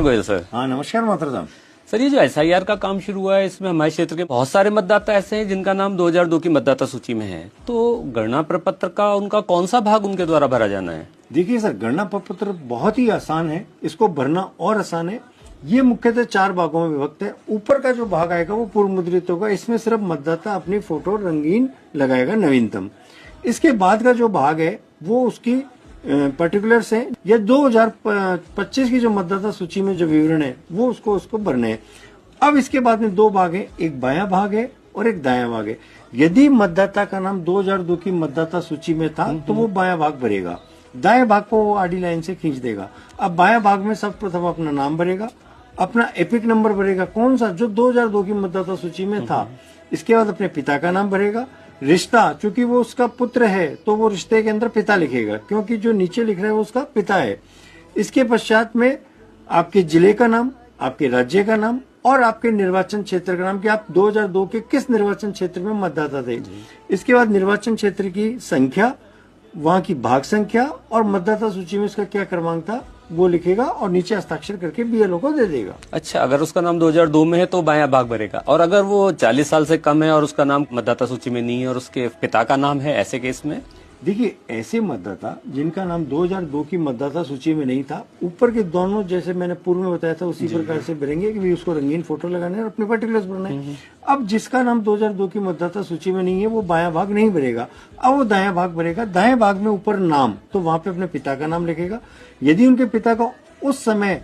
नमस्कार गोयल सर। हाँ नमस्कार मोहतरम। सर, ये जो एसआईआर का काम शुरू हुआ है, इसमें हमारे क्षेत्र के बहुत सारे मतदाता ऐसे हैं जिनका नाम 2002 की मतदाता सूची में है, तो गणना प्रपत्र का उनका कौन सा भाग उनके द्वारा भरा जाना है? देखिए सर, गणना प्रपत्र बहुत ही आसान है, इसको भरना और आसान है। ये मुख्यतः 4 भागों में विभक्त है। ऊपर का जो भाग आएगा वो पूर्व मुद्रित होगा, इसमें सिर्फ मतदाता अपनी फोटो रंगीन लगाएगा, नवीनतम। इसके बाद का जो भाग है वो उसकी पर्टिकुलर्स है, या 2025 की जो मतदाता सूची में जो विवरण है वो उसको भरने हैं। अब इसके बाद में 2 भाग है, एक बायां भाग है और एक दायां भाग है। यदि मतदाता का नाम 2002 की मतदाता सूची में था तो वो बायां भाग भरेगा, दाएं भाग को वो आडी लाइन से खींच देगा। अब बायां भाग में सर्वप्रथम अपना नाम भरेगा, अपना एपिक नंबर भरेगा, कौन सा, जो 2002 की मतदाता सूची में था। इसके बाद अपने पिता का नाम भरेगा, रिश्ता, चूंकि वो उसका पुत्र है तो वो रिश्ते के अंदर पिता लिखेगा, क्योंकि जो नीचे लिख रहा है वो उसका पिता है। इसके पश्चात में आपके जिले का नाम, आपके राज्य का नाम और आपके निर्वाचन क्षेत्र का नाम, कि आप 2002 के किस निर्वाचन क्षेत्र में मतदाता थे। इसके बाद निर्वाचन क्षेत्र की संख्या, वहां की भाग संख्या और मतदाता सूची में उसका क्या क्रमांक था वो लिखेगा और नीचे हस्ताक्षर करके बीएलओ को दे देगा। अच्छा, अगर उसका नाम 2002 में है तो बायां भाग भरेगा, और अगर वो 40 साल से कम है और उसका नाम मतदाता सूची में नहीं है और उसके पिता का नाम है, ऐसे केस में? देखिए, ऐसे मतदाता जिनका नाम 2002 की मतदाता सूची में नहीं था, ऊपर के दोनों जैसे मैंने पूर्व में बताया था उसी प्रकार से भरेंगे कि भी उसको रंगीन फोटो लगाना है और अपने पर्टिकुलर्स भरना है। अब जिसका नाम 2002 की मतदाता सूची में नहीं है वो बायां भाग नहीं भरेगा, अब वो दायां भाग भरेगा। दाएं भाग में ऊपर नाम, तो वहां पे अपने पिता का नाम लिखेगा। यदि उनके पिता का उस समय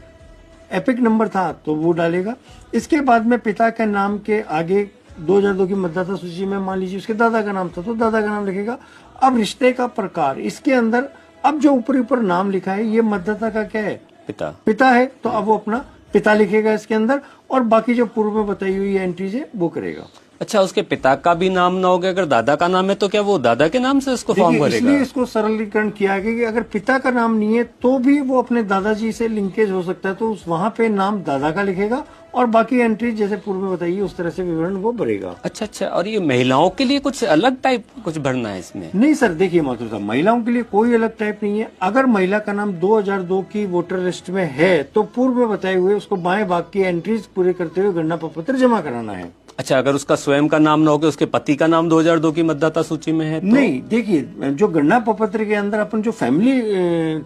एपिक नंबर था तो वो डालेगा। इसके बाद में पिता के नाम के आगे 2002 की मतदाता सूची में मान लीजिए उसके दादा का नाम था तो दादा का नाम लिखेगा। अब रिश्ते का प्रकार, इसके अंदर अब जो ऊपर नाम लिखा है ये मतदाता का क्या है, पिता है, तो अब वो अपना पिता लिखेगा इसके अंदर, और बाकी जो पूर्व में बताई हुई एंट्रीज है वो करेगा। अच्छा, उसके पिता का भी नाम ना होगा, अगर दादा का नाम है तो क्या वो दादा के नाम से इसको फॉर्म भरेगा? इसलिए इसको सरलीकरण किया गया कि अगर पिता का नाम नहीं है तो भी वो अपने दादाजी से लिंकेज हो सकता है, तो उस वहां पे नाम दादा का लिखेगा और बाकी एंट्री जैसे पूर्व में बताइए उस तरह से विवरण वो भरेगा। अच्छा, और ये महिलाओं के लिए कुछ अलग टाइप कुछ भरना है इसमें? नहीं सर, देखिए माथुर साहब, महिलाओं के लिए कोई अलग टाइप नहीं है। अगर महिला का नाम 2002 की वोटर लिस्ट में है तो पूर्व में बताए हुए उसको बाएं भाग की एंट्रीज पूरे करते हुए गणना प्रपत्र जमा कराना है। अच्छा, अगर उसका स्वयं का नाम ना हो, उसके पति का नाम 2002 की मतदाता सूची में है तो? नहीं, देखिए, जो गणना प्रपत्र के अंदर अपन जो फैमिली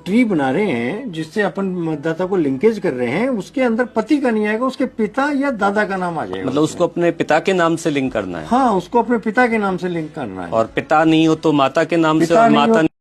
ट्री बना रहे हैं, जिससे अपन मतदाता को लिंकेज कर रहे हैं, उसके अंदर पति का नहीं आएगा, उसके पिता या दादा का नाम आ जाएगा। मतलब उसको अपने पिता के नाम से लिंक करना है? हाँ, उसको अपने पिता के नाम से लिंक करना है। और पिता नहीं हो तो माता के नाम से, और माता